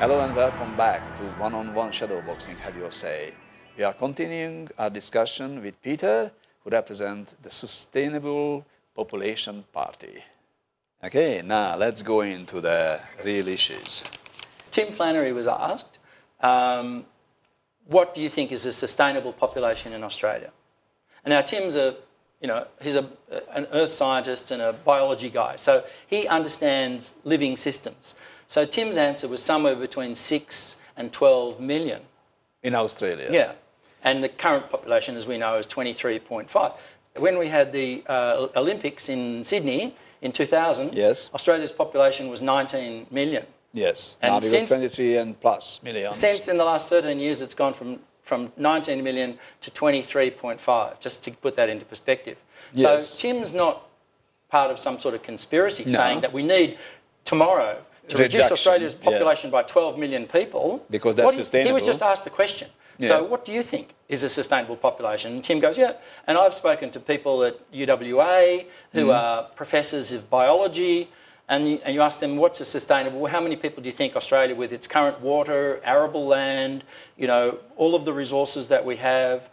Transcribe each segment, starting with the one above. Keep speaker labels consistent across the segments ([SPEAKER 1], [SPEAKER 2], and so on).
[SPEAKER 1] Hello and welcome back to One-on-One Shadowboxing Have Your Say. We are continuing our discussion with Peter, who represents the Sustainable Population Party. Okay, now let's go into the real issues.
[SPEAKER 2] Tim Flannery was asked, what do you think is a sustainable population in Australia? And now Tim's he's an earth scientist and a biology guy, so he understands living systems. So Tim's answer was somewhere between 6 and 12 million.
[SPEAKER 1] In Australia?
[SPEAKER 2] Yeah, and the current population, as we know, is 23.5. When we had the Olympics in Sydney in 2000,
[SPEAKER 1] yes,
[SPEAKER 2] Australia's population was 19 million.
[SPEAKER 1] Yes, and now we got 23 and plus millions.
[SPEAKER 2] Since in the last 13 years it's gone from 19 million to 23.5, just to put that into perspective.
[SPEAKER 1] Yes.
[SPEAKER 2] So Tim's not part of some sort of conspiracy saying that we need tomorrow to reduce Australia's population by 12 million people.
[SPEAKER 1] Because that's sustainable.
[SPEAKER 2] He was just asked the question. Yeah. So what do you think is a sustainable population? And Tim goes, yeah. And I've spoken to people at UWA who are professors of biology, and you ask them, what's a sustainable? Well, how many people do you think Australia, with its current water, arable land, all of the resources that we have,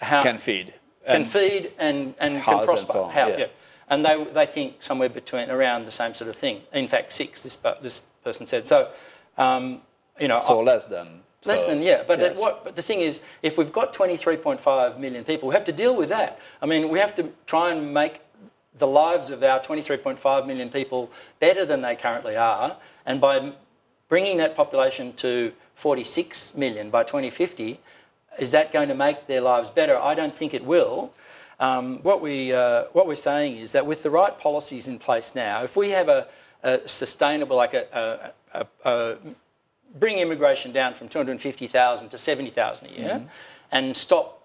[SPEAKER 1] can feed
[SPEAKER 2] and can prosper? And they think somewhere around the same sort of thing. In fact, 6. This person said so.
[SPEAKER 1] So less than.
[SPEAKER 2] Less than, yeah. But, yes. But the thing is, if we've got 23.5 million people, we have to deal with that. I mean, we have to try and make the lives of our 23.5 million people better than they currently are. And by bringing that population to 46 million by 2050, is that going to make their lives better? I don't think it will. What we're saying is that with the right policies in place now, if we have a sustainable, bring immigration down from 250,000 to 70,000 a year and stop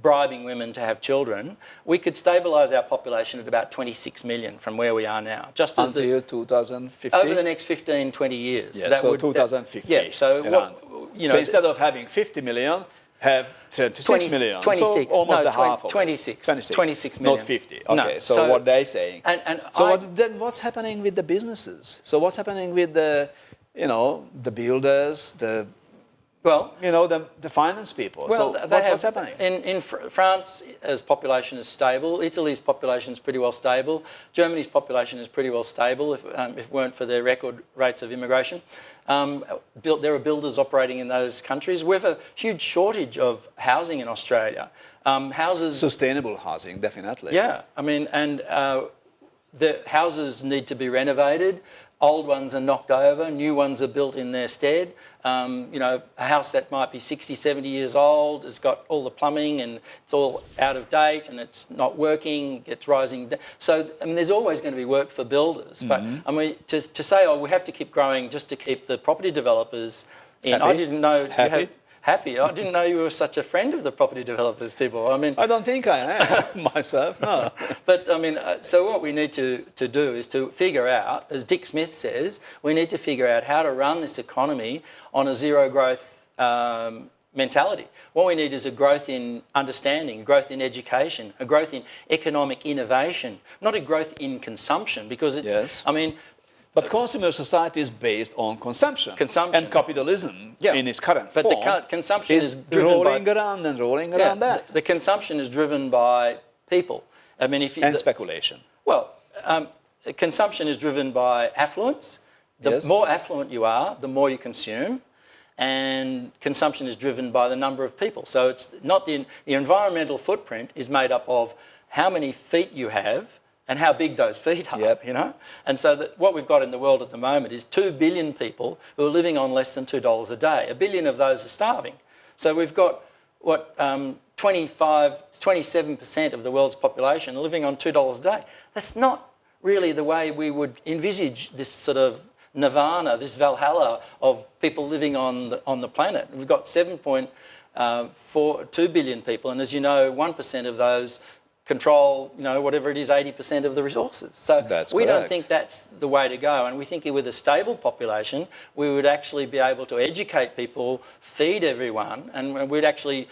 [SPEAKER 2] bribing women to have children, we could stabilise our population at about 26 million from where we are now. Just as
[SPEAKER 1] until 2050?
[SPEAKER 2] Over the next 15, 20 years.
[SPEAKER 1] Yeah, so 2050.
[SPEAKER 2] Yeah, so,
[SPEAKER 1] so instead of having 50 million, have 26 million.
[SPEAKER 2] 26.
[SPEAKER 1] So almost the half of
[SPEAKER 2] 26. 26 million.
[SPEAKER 1] Not 50. Okay, no, so what they're saying. Then what's happening with the businesses? So what's happening with the, the builders, the finance people?
[SPEAKER 2] Well,
[SPEAKER 1] so what's happening?
[SPEAKER 2] In France, as population is stable. Italy's population is pretty well stable. Germany's population is pretty well stable, if it weren't for their record rates of immigration. There are builders operating in those countries. We have a huge shortage of housing in Australia. Houses...
[SPEAKER 1] Sustainable housing, definitely.
[SPEAKER 2] Yeah, I mean, and the houses need to be renovated. Old ones are knocked over, new ones are built in their stead. A house that might be 60, 70 years old has got all the plumbing and it's all out of date and it's not working, it's rising. So, I mean, there's always going to be work for builders. But, I mean, to say, we have to keep growing just to keep the property developers in.
[SPEAKER 1] Happy?
[SPEAKER 2] I didn't know...
[SPEAKER 1] Happy?
[SPEAKER 2] I didn't know you were such a friend of the property developers, Tibor. I mean,
[SPEAKER 1] I don't think I am myself, no.
[SPEAKER 2] But I mean, so what we need to do is to figure out, as Dick Smith says, we need to figure out how to run this economy on a zero growth mentality. What we need is a growth in understanding, a growth in education, a growth in economic innovation, not a growth in consumption, because it's,
[SPEAKER 1] yes.
[SPEAKER 2] I mean...
[SPEAKER 1] But consumer society is based on consumption. And capitalism in its current form
[SPEAKER 2] the consumption is driven
[SPEAKER 1] rolling around and rolling around that.
[SPEAKER 2] The consumption is driven by people. I mean,
[SPEAKER 1] and speculation.
[SPEAKER 2] Well, consumption is driven by affluence. The more affluent you are, the more you consume. And consumption is driven by the number of people. So it's not the environmental footprint is made up of how many feet you have and how big those feet are, And so what we've got in the world at the moment is 2 billion people who are living on less than $2 a day. 1 billion of those are starving. So we've got, 27% of the world's population living on $2 a day. That's not really the way we would envisage this sort of nirvana, this Valhalla of people living on the planet. We've got 7.2 billion people, and as you know, 1% of those control, whatever it is, 80% of the resources. So we don't think that's the way to go. And we think with a stable population, we would actually be able to educate people, feed everyone, and we'd actually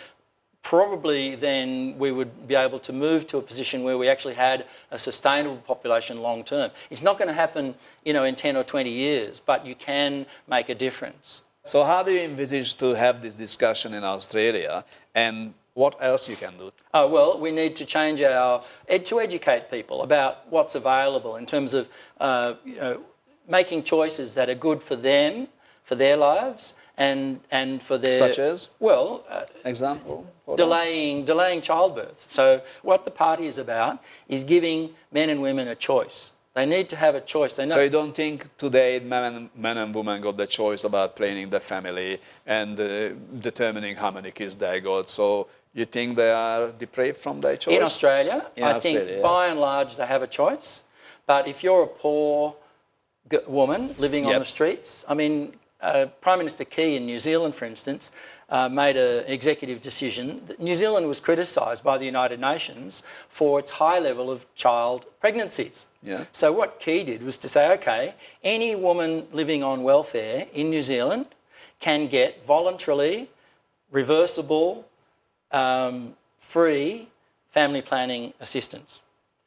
[SPEAKER 2] probably then we would be able to move to a position where we actually had a sustainable population long term. It's not going to happen, in 10 or 20 years, but you can make a difference.
[SPEAKER 1] So how do you envisage to have this discussion in Australia, and what else you can do?
[SPEAKER 2] Oh, well, we need to change to educate people about what's available in terms of making choices that are good for them, for their lives, and for their...
[SPEAKER 1] Such as?
[SPEAKER 2] Well...
[SPEAKER 1] example?
[SPEAKER 2] Delaying childbirth. So what the party is about is giving men and women a choice. They need to have a choice. They know.
[SPEAKER 1] So you don't think today men and women got the choice about planning the family and determining how many kids they got? So you think they are deprived from their choice?
[SPEAKER 2] In Australia, I think
[SPEAKER 1] yes.
[SPEAKER 2] by and large they have a choice. But if you're a poor woman living on the streets, I mean, Prime Minister Key in New Zealand, for instance, made an executive decision. New Zealand was criticised by the United Nations for its high level of child pregnancies.
[SPEAKER 1] Yeah.
[SPEAKER 2] So what Key did was to say, okay, any woman living on welfare in New Zealand can get voluntarily, reversible, free family planning assistance.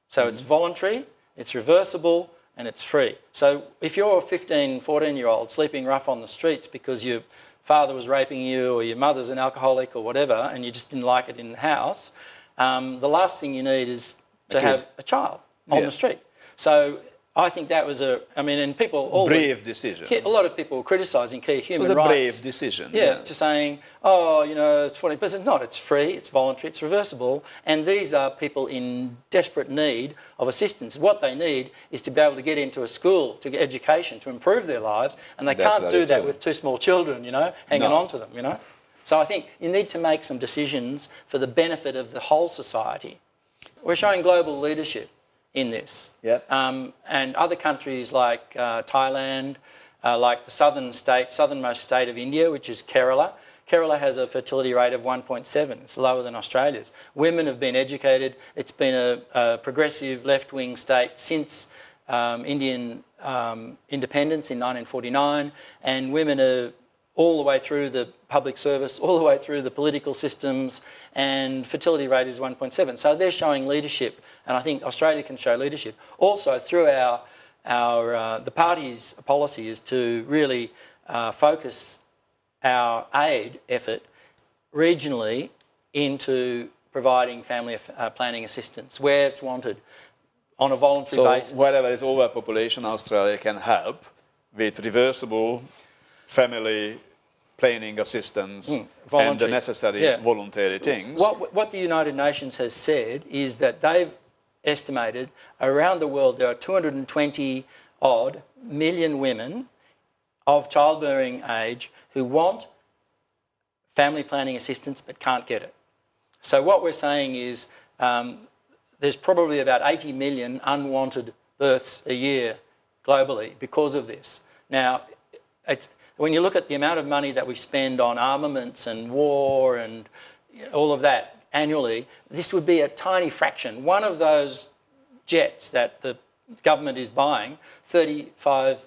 [SPEAKER 2] So it's voluntary, it's reversible, and it's free. So if you're a 15, 14-year-old sleeping rough on the streets because your father was raping you or your mother's an alcoholic or whatever and you just didn't like it in the house, the last thing you need is to have a child on the street. So I think that was and people...
[SPEAKER 1] brave decision.
[SPEAKER 2] A lot of people were criticising key human rights.
[SPEAKER 1] It was a brave decision.
[SPEAKER 2] Yeah, to saying, it's 40%. But it's not. It's free, it's voluntary, it's reversible. And these are people in desperate need of assistance. What they need is to be able to get into a school, to get education, to improve their lives. And they can't do that with two small children, hanging on to them, So I think you need to make some decisions for the benefit of the whole society. We're showing global leadership in this.
[SPEAKER 1] Yep.
[SPEAKER 2] And other countries like Thailand, like the southernmost state of India, which is Kerala. Kerala has a fertility rate of 1.7. It's lower than Australia's. Women have been educated. It's been a progressive left-wing state since Indian independence in 1949, and women are all the way through the public service, all the way through the political systems, and fertility rate is 1.7. So they're showing leadership, and I think Australia can show leadership. Also, through the party's policy is to really focus our aid effort regionally into providing family planning assistance where it's wanted on a voluntary basis.
[SPEAKER 1] So wherever there's overpopulation, Australia can help with reversible family planning assistance and the necessary voluntary things.
[SPEAKER 2] What the United Nations has said is that they've estimated around the world there are 220 odd million women of childbearing age who want family planning assistance but can't get it. So what we're saying is there's probably about 80 million unwanted births a year globally because of this. Now, when you look at the amount of money that we spend on armaments and war and all of that annually, this would be a tiny fraction. One of those jets that the government is buying, $35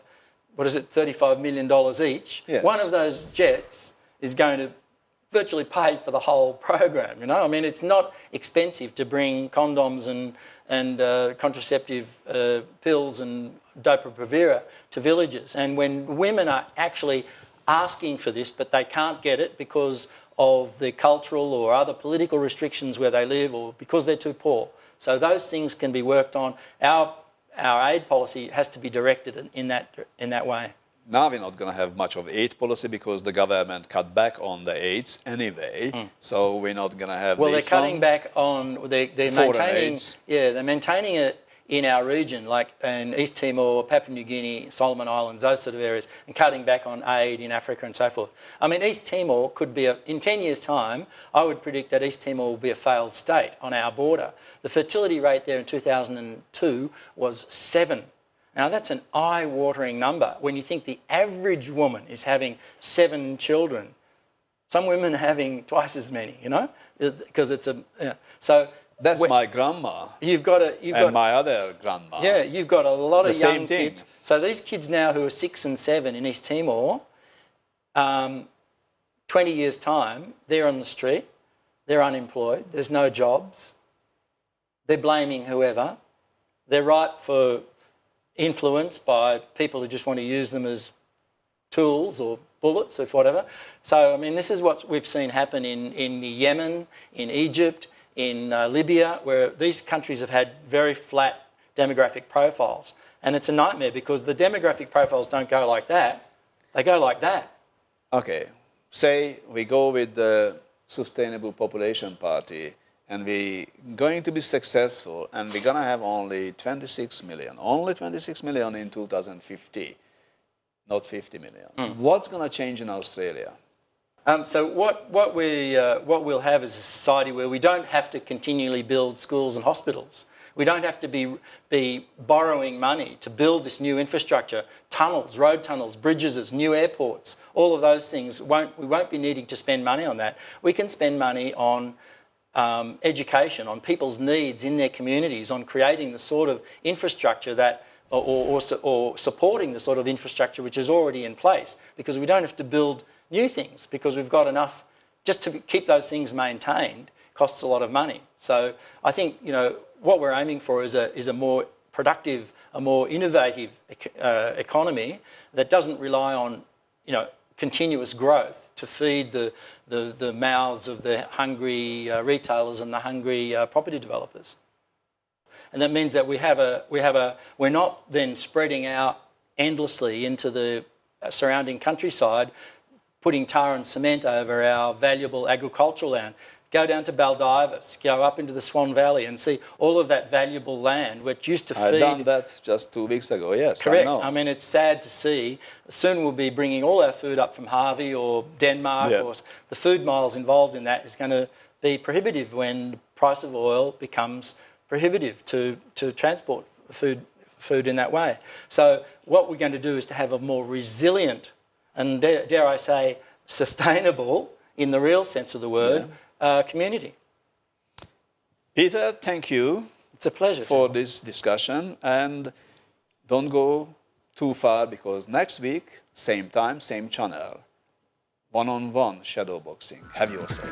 [SPEAKER 2] million each,
[SPEAKER 1] yes.
[SPEAKER 2] One of those jets is going to virtually pay for the whole program, I mean, it's not expensive to bring condoms and contraceptive pills and Dopapavir to villages. And when women are actually asking for this, but they can't get it because of the cultural or other political restrictions where they live or because they're too poor. So those things can be worked on. Our aid policy has to be directed in that way.
[SPEAKER 1] Now we're not going to have much of aid policy because the government cut back on the aids anyway. So we're not going to have.
[SPEAKER 2] Well, they're cutting back on. They're maintaining. AIDS. Yeah, they're maintaining it in our region, like in East Timor, Papua New Guinea, Solomon Islands, those sort of areas, and cutting back on aid in Africa and so forth. I mean, East Timor could be in 10 years' time, I would predict that East Timor will be a failed state on our border. The fertility rate there in 2002 was 7. Now, that's an eye-watering number when you think the average woman is having 7 children. Some women are having twice as many, because it's so.
[SPEAKER 1] That's my grandma.
[SPEAKER 2] You've got
[SPEAKER 1] my other grandma.
[SPEAKER 2] Yeah, you've got a lot of young kids. So these kids now who are 6 and 7 in East Timor, 20 years' time, they're on the street, they're unemployed, there's no jobs, they're blaming whoever, they're ripe for influence by people who just want to use them as tools or bullets, if whatever. So, I mean, this is what we've seen happen in Yemen, in Egypt, in Libya, where these countries have had very flat demographic profiles. And it's a nightmare because the demographic profiles don't go like that, they go like that.
[SPEAKER 1] Okay, say we go with the Sustainable Population Party and we're going to be successful and we're going to have only 26 million in 2050, not 50 million. What's going to change in Australia?
[SPEAKER 2] So what we'll have is a society where we don't have to continually build schools and hospitals. We don't have to be borrowing money to build this new infrastructure, tunnels, road tunnels, bridges, new airports, all of those things. We won't be needing to spend money on that. We can spend money on education, on people's needs in their communities, on creating the sort of infrastructure that, or supporting the sort of infrastructure which is already in place, because we don't have to build new things, because we've got enough. Just to keep those things maintained costs a lot of money. So I think, you know, what we're aiming for is a more productive, a more innovative economy that doesn't rely on, you know, continuous growth to feed the mouths of the hungry retailers and the hungry property developers. And that means that we're not then spreading out endlessly into the surrounding countryside, putting tar and cement over our valuable agricultural land. Go down to Baldivis, go up into the Swan Valley and see all of that valuable land which used to feed...
[SPEAKER 1] I've done that just 2 weeks ago, yes.
[SPEAKER 2] Correct.
[SPEAKER 1] I know.
[SPEAKER 2] I mean, it's sad to see. Soon we'll be bringing all our food up from Harvey or Denmark, or the food miles involved in that is going to be prohibitive when the price of oil becomes prohibitive to transport food in that way. So what we're going to do is to have a more resilient and, dare I say, sustainable, in the real sense of the word, community.
[SPEAKER 1] Peter, thank you.
[SPEAKER 2] It's a pleasure
[SPEAKER 1] for this discussion, and don't go too far because next week, same time, same channel, one-on-one shadow boxing. Have your say.